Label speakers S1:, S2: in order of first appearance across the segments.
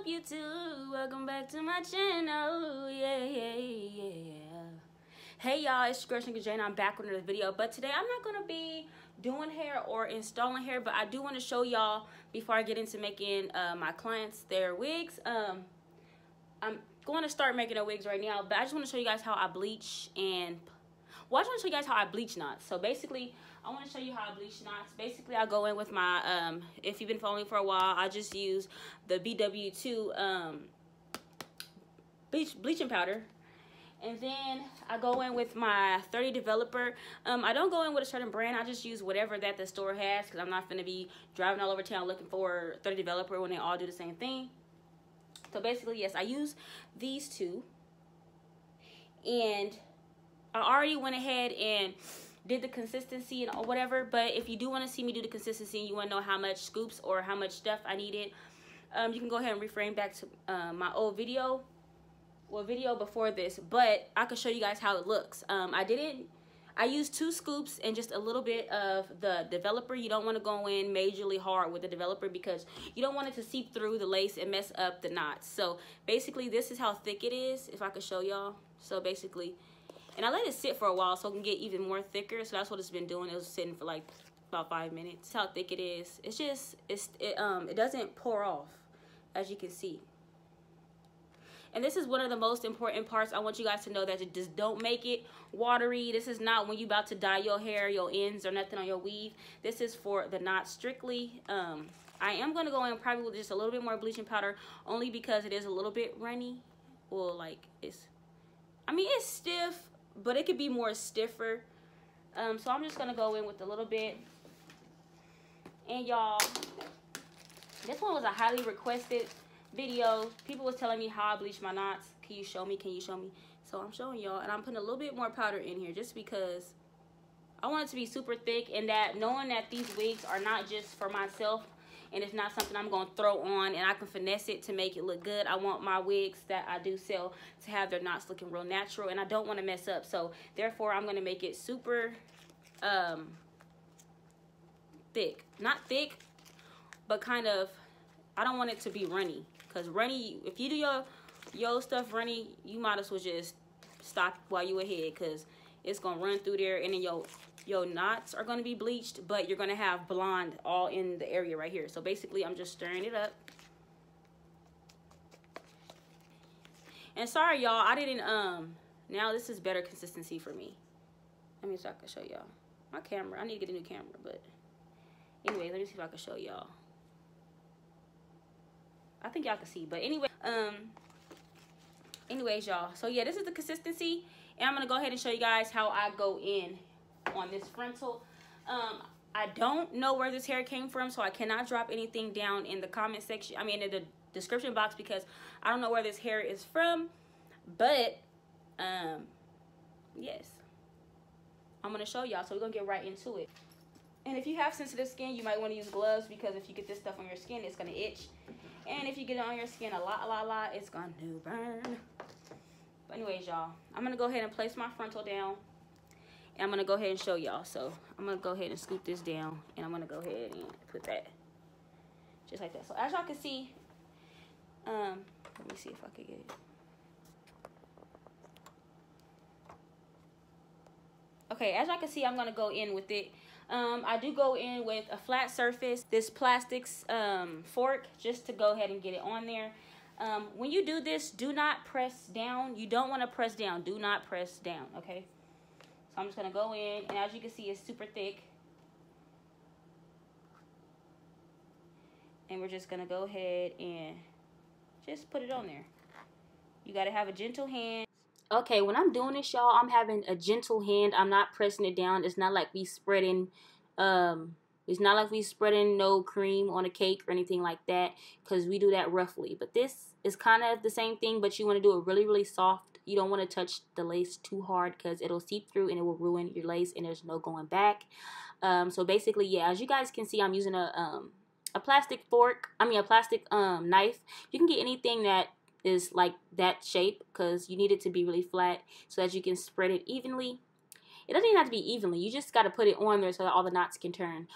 S1: you too. Welcome back to my channel. Yeah. Hey y'all, it's your girl Jane. I'm back with another video, but today I'm not gonna be doing hair or installing hair, but I do want to show y'all before I get into making my clients their wigs. I'm going to start making their wigs right now, but I just want to show you guys how I bleach and I just want to show you guys how I bleach knots. So basically, I want to show you how I bleach knots. Basically, I go in with my, if you've been following me for a while, I just use the BW2 bleaching powder. And then I go in with my 30 developer. I don't go in with a certain brand. I just use whatever that the store has because I'm not going to be driving all over town looking for 30 developer when they all do the same thing. So basically, yes, I use these two. And I already went ahead and did the consistency and whatever, but if you do want to see me do the consistency and you want to know how much scoops or how much stuff I needed, you can go ahead and reframe back to my old video, video before this, but I could show you guys how it looks. I used 2 scoops and just a little bit of the developer. You don't want to go in majorly hard with the developer because you don't want it to seep through the lace and mess up the knots. So basically this is how thick it is, if I could show y'all. So basically, and I let it sit for a while so it can get even more thicker. So that's what it's been doing. It was sitting for like about 5 minutes. That's how thick it is. It's just, it doesn't pour off, as you can see. And this is one of the most important parts. I want you guys to know that just don't make it watery. This is not when you're about to dye your hair, your ends, or nothing on your weave. This is for the knots strictly. I am going to go in probably with just a little bit more bleaching powder, only because it is a little bit runny. Well, like, it's stiff, but it could be more stiffer. So I'm just gonna go in with a little bit. And y'all, this one was a highly requested video. People was telling me how I bleach my knots. Can you show me? So I'm showing y'all, and I'm putting a little bit more powder in here just because I want it to be super thick, and that knowing that these wigs are not just for myself and it's not something I'm gonna throw on and I can finesse it to make it look good. I want my wigs that I do sell to have their knots looking real natural, and I don't want to mess up. So therefore I'm gonna make it super thick. Not thick, but kind of, I don't want it to be runny, because runny, if you do your stuff runny, you might as well just stop while you ahead, because it's gonna run through there, and then your knots are going to be bleached, but you're going to have blonde all in the area right here. So basically, I'm just stirring it up. And sorry, y'all, I didn't, now this is better consistency for me. Let me see if I can show y'all. My camera, I need to get a new camera, but anyway, let me see if I can show y'all. I think y'all can see, but anyway, anyways, y'all. So yeah, this is the consistency, and I'm going to go ahead and show you guys how I go in on this frontal. I don't know where this hair came from, so I cannot drop anything down in the comment section, in the description box, because I don't know where this hair is from. But yes, I'm gonna show y'all, so we're gonna get right into it. And if you have sensitive skin, you might want to use gloves, because if you get this stuff on your skin, it's gonna itch, and if you get it on your skin a lot, it's gonna burn. But anyways, y'all, I'm gonna go ahead and place my frontal down. I'm going to go ahead and show y'all. So I'm going to go ahead and scoop this down, and I'm going to go ahead and put that just like that. So as y'all can see, let me see if I can get it. Okay, as y'all can see, I'm going to go in with it. I do go in with a flat surface, this plastics fork, just to go ahead and get it on there. When you do this, do not press down. You don't want to press down. Do not press down, okay? I'm just going to go in, and as you can see, it's super thick. And we're just going to go ahead and just put it on there. You got to have a gentle hand. Okay, when I'm doing this, y'all, I'm having a gentle hand. I'm not pressing it down. It's not like we spreading, no cream on a cake or anything like that, because we do that roughly. But this is kind of the same thing, but you want to do it really, really soft. You don't want to touch the lace too hard, because it'll seep through and it will ruin your lace, and there's no going back. So basically, yeah, as you guys can see, I'm using a plastic fork. A plastic knife. You can get anything that is like that shape, because you need it to be really flat so that you can spread it evenly. It doesn't even have to be evenly. You just got to put it on there so that all the knots can turn.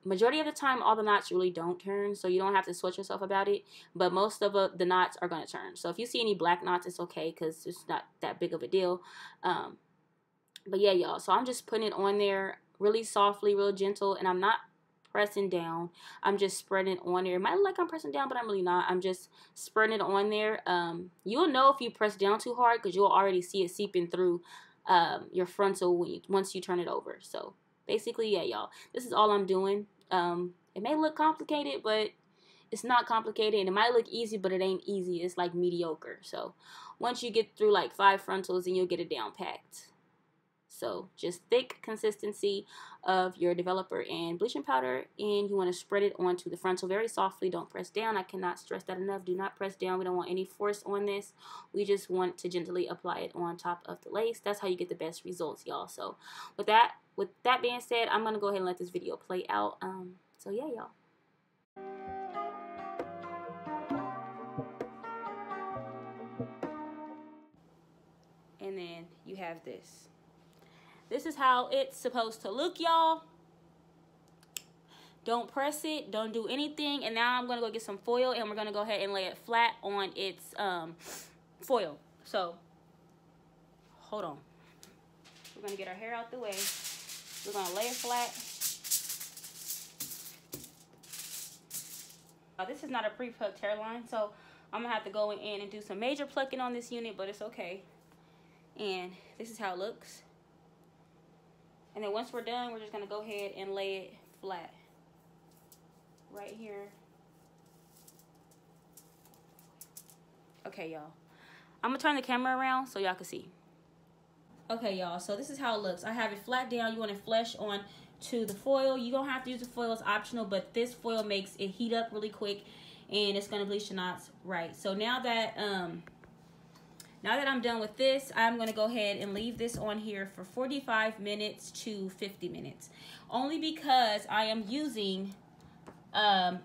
S1: Majority of the time, all the knots really don't turn, so you don't have to sweat yourself about it. But most of the knots are going to turn. So if you see any black knots, it's okay because it's not that big of a deal. But yeah, y'all. So I'm just putting it on there really softly, real gentle, and I'm not pressing down. I'm just spreading it on there. It might look like I'm pressing down, but I'm really not. I'm just spreading it on there. You'll know if you press down too hard because you'll already see it seeping through your frontal once you turn it over. So basically, yeah, y'all, this is all I'm doing. It may look complicated, but it's not complicated, and it might look easy, but it ain't easy. It's like mediocre. So once you get through like 5 frontals, then you'll get it down packed. So just thick consistency of your developer and bleaching powder, and you want to spread it onto the frontal very softly. Don't press down. I cannot stress that enough. Do not press down. We don't want any force on this. We just want to gently apply it on top of the lace. That's how you get the best results, y'all. So with that being said, I'm going to go ahead and let this video play out. So yeah, y'all. And then you have this. This is how it's supposed to look, y'all. Don't press it. Don't do anything. And now I'm going to go get some foil, and we're going to go ahead and lay it flat on its foil. So, hold on. We're going to get our hair out the way. We're going to lay it flat. This is not a pre-plucked hairline, so I'm going to have to go in and do some major plucking on this unit, but it's okay. And this is how it looks. And then once we're done, we're just going to go ahead and lay it flat. Right here. Okay, y'all. I'm going to turn the camera around so y'all can see. Okay, y'all. So this is how it looks. I have it flat down. You want to flesh on to the foil. You don't have to use the foil. It's optional, but this foil makes it heat up really quick, and it's going to bleach the knots right. So now that I'm done with this, I'm going to go ahead and leave this on here for 45 minutes to 50 minutes. Only because I am using a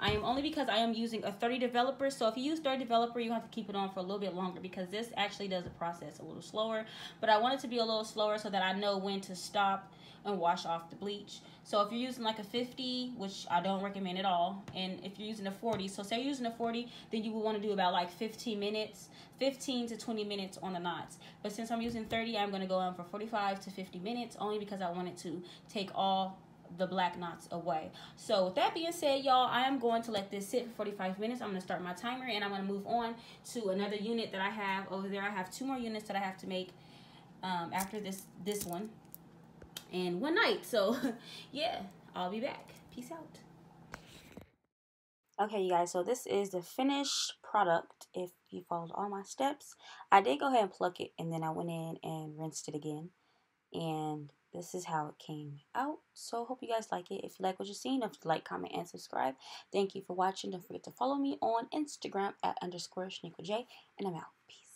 S1: 30 developer. So if you use 30 developer, you have to keep it on for a little bit longer because this actually does the process a little slower. But I want it to be a little slower so that I know when to stop and wash off the bleach. So if you're using like a 50, which I don't recommend at all, and if you're using a 40, so say you're using a 40, then you would want to do about like 15 to 20 minutes on the knots. But since I'm using 30, I'm going to go on for 45 to 50 minutes only because I want it to take all the black knots away. So with that being said, y'all, I am going to let this sit for 45 minutes. I'm going to start my timer, and I'm going to move on to another unit that I have over there. I have 2 more units that I have to make after this one. And one night. So yeah, I'll be back. Peace out. Okay, you guys, so this is the finished product. If you followed all my steps, I did go ahead and pluck it, and then I went in and rinsed it again, and this is how it came out. So hope you guys like it. If you like what you're seeing, don't forget to like, comment, and subscribe. Thank you for watching. Don't forget to follow me on Instagram at _ShanequaJ, and I'm out. Peace.